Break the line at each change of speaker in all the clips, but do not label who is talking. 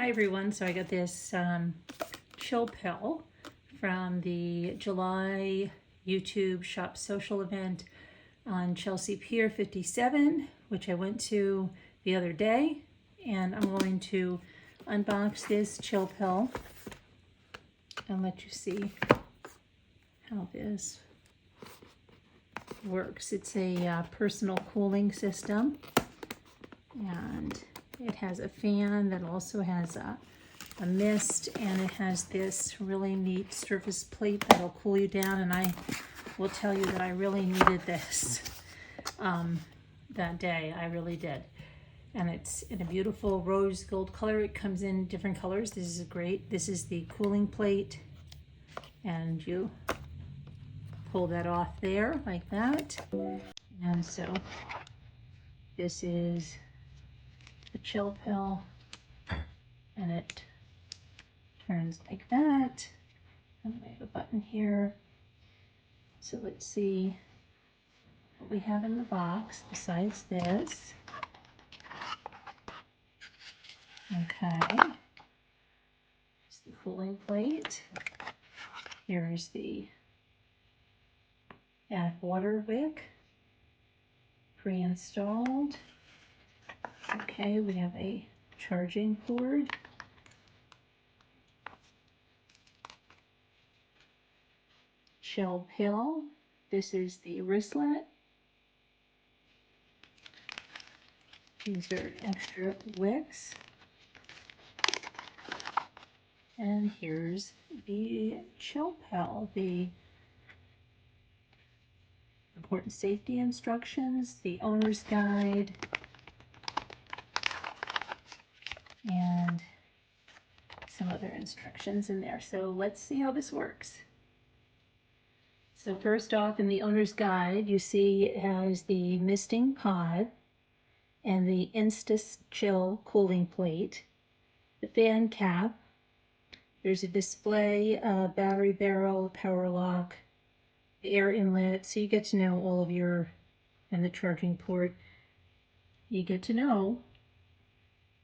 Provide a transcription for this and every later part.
Hi everyone, so I got this Chillpill from the July YouTube Shop Social event on Chelsea Pier 57, which I went to the other day, and I'm going to unbox this Chillpill and let you see how this works. It's a personal cooling system, and it has a fan that also has a mist, and it has this really neat surface plate that'll cool you down. And I will tell you that I really needed this that day. I really did. And it's in a beautiful rose gold color. It comes in different colors. This is great. This is the cooling plate, and you pull that off there like that. And so this is the Chillpill, and it turns like that. And we have a button here. So let's see what we have in the box besides this. Okay, it's the cooling plate. Here's the add water wick, pre-installed. Okay, we have a charging cord. Chillpill. This is the wristlet. These are extra wicks. And here's the Chillpill, the important safety instructions, the owner's guide, and some other instructions in there. So let's see how this works. So first off, in the owner's guide, you see it has the misting pod and the Insta-Chill cooling plate, the fan cap. There's a display, battery barrel, power lock, the air inlet. So you get to know all of your, and the charging port. You get to know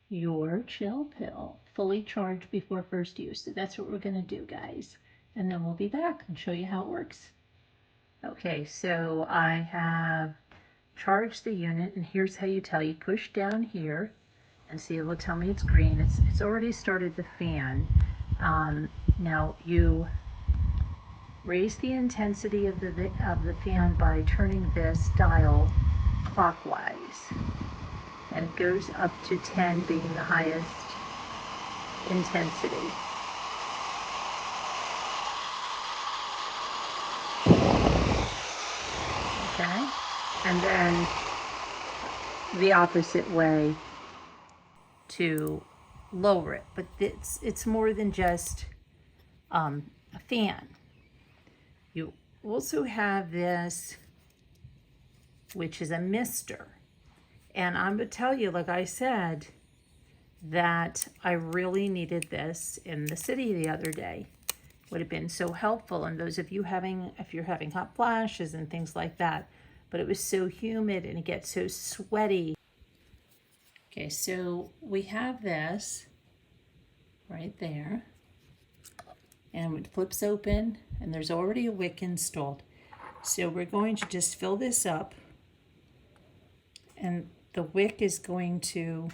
your Chillpill fully charged before first use. So that's what we're going to do, guys. And then we'll be back and show you how it works. Okay, so I have charged the unit, and here's how you tell. You push down here, and see, it will tell me it's green. It's already started the fan. Now you raise the intensity of the fan by turning this dial clockwise, and it goes up to 10 being the highest intensity. Okay, and then the opposite way to lower it, but it's more than just a fan. You also have this, which is a mister. And I'm going to tell you, like I said, that I really needed this in the city the other day. Would have been so helpful. And those of you if you're having hot flashes and things like that, but it was so humid and it gets so sweaty. Okay, so we have this right there, and it flips open, and there's already a wick installed. So we're going to just fill this up, and the wick is going to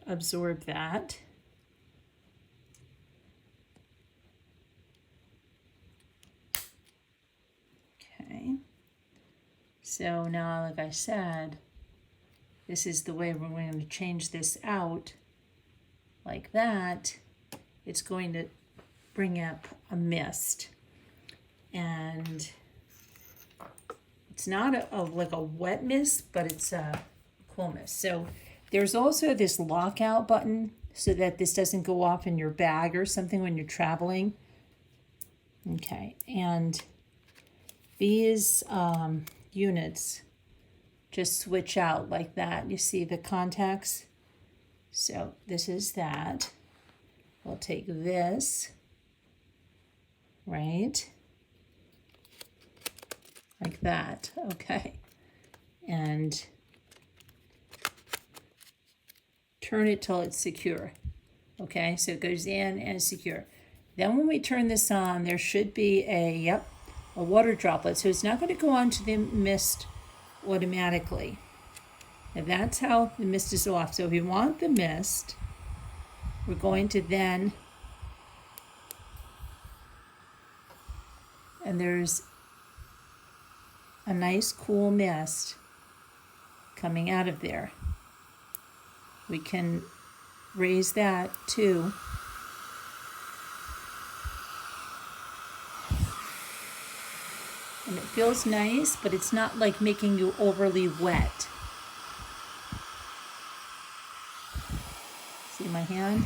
absorb that. Okay. So now, like I said, this is the way we're going to change this out like that. It's going to bring up a mist. And it's not like a wet mist, but it's a cool mist. So there's also this lockout button so that this doesn't go off in your bag or something when you're traveling. Okay, and these units just switch out like that. You see the contacts? So this is that. We'll take this, right? Like that, okay. And turn it till it's secure. Okay, so it goes in and secure. Then when we turn this on, there should be a water droplet. So it's not going to go onto the mist automatically. And that's how the mist is off. So if you want the mist, we're going to then, and there's a nice cool mist coming out of there. We can raise that too. And it feels nice, but it's not like making you overly wet. See my hand?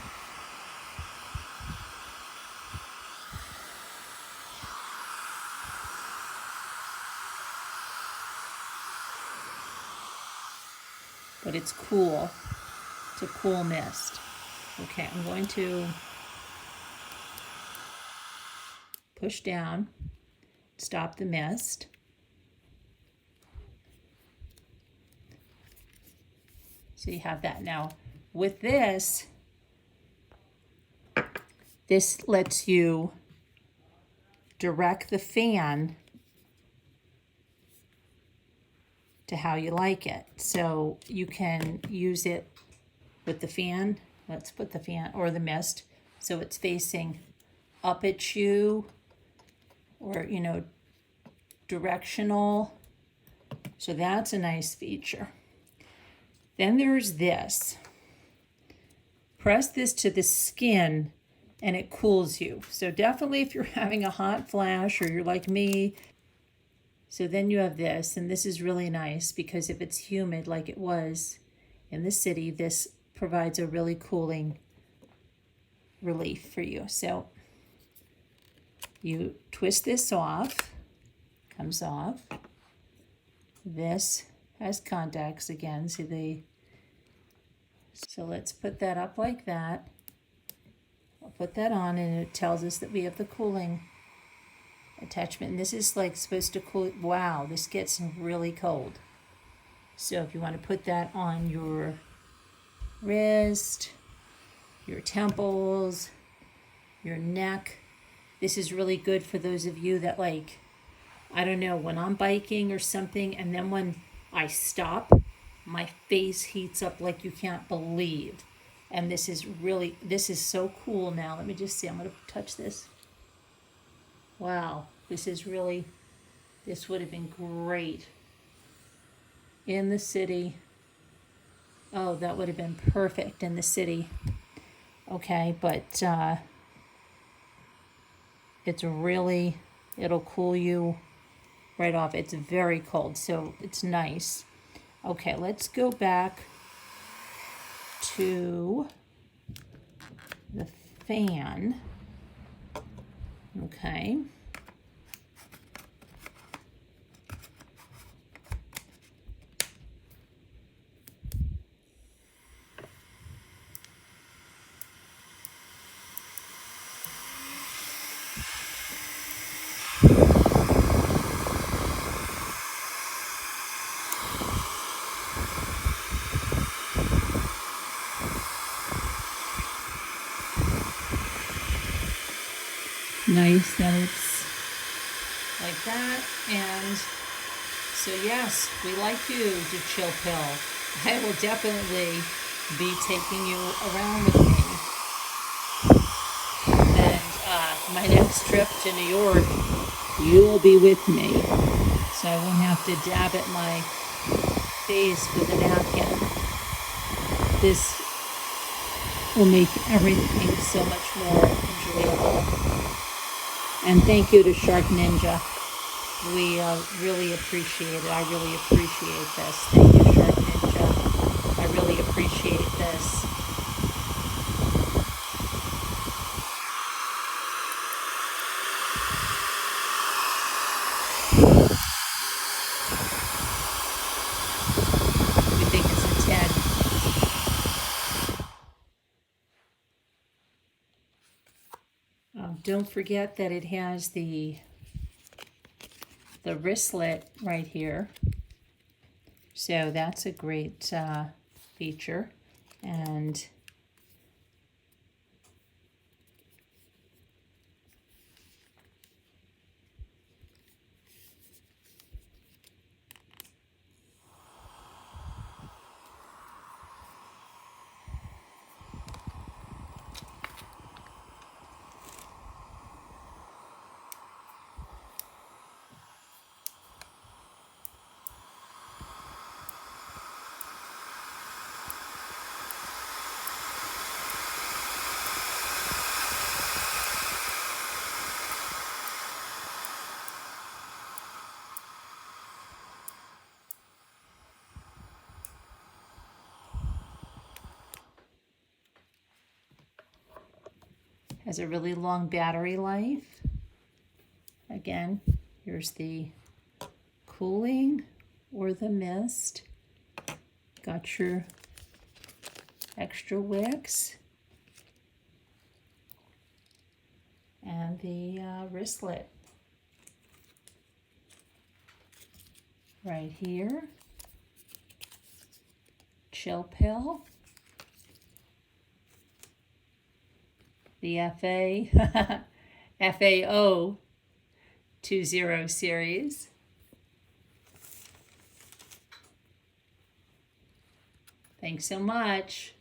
But it's cool. It's a cool mist. Okay, I'm going to push down, stop the mist. So you have that. Now with this lets you direct the fan to how you like it. So you can use it with the fan. Let's put the fan or the mist so it's facing up at you, or directional. So that's a nice feature. Then there's this. Press this to the skin and it cools you. So definitely if you're having a hot flash or you're like me. So then you have this, and this is really nice because if it's humid like it was in the city, this provides a really cooling relief for you. So you twist this off, comes off. This has contacts again. See so let's put that up like that. I'll put that on and it tells us that we have the cooling attachment. And this is like supposed to cool. Wow, this gets really cold. So if you want to put that on your wrist, your temples, your neck, this is really good for those of you that like, I don't know, when I'm biking or something, and then when I stop, my face heats up like you can't believe. And this is so cool now. Let me just see, I'm going to touch this. Wow, this would have been great in the city. Oh, that would have been perfect in the city. Okay, but it'll cool you right off. It's very cold, so it's nice. Okay, let's go back to the fan. Okay. Nice that it's like that. And so yes, we like you to Chillpill. I will definitely be taking you around with me. And my next trip to New York, you will be with me. So I won't have to dab at my face with a napkin. This will make everything so much more enjoyable. And thank you to Shark Ninja. We really appreciate it. I really appreciate this. Thank you, Shark Ninja. I really appreciate this. We think it's a 10. Don't forget that it has the wristlet right here. So that's a great feature. And has a really long battery life. Again, here's the cooling or the mist. Got your extra wicks and the wristlet right here. Chillpill. The FAO 20 series. Thanks so much.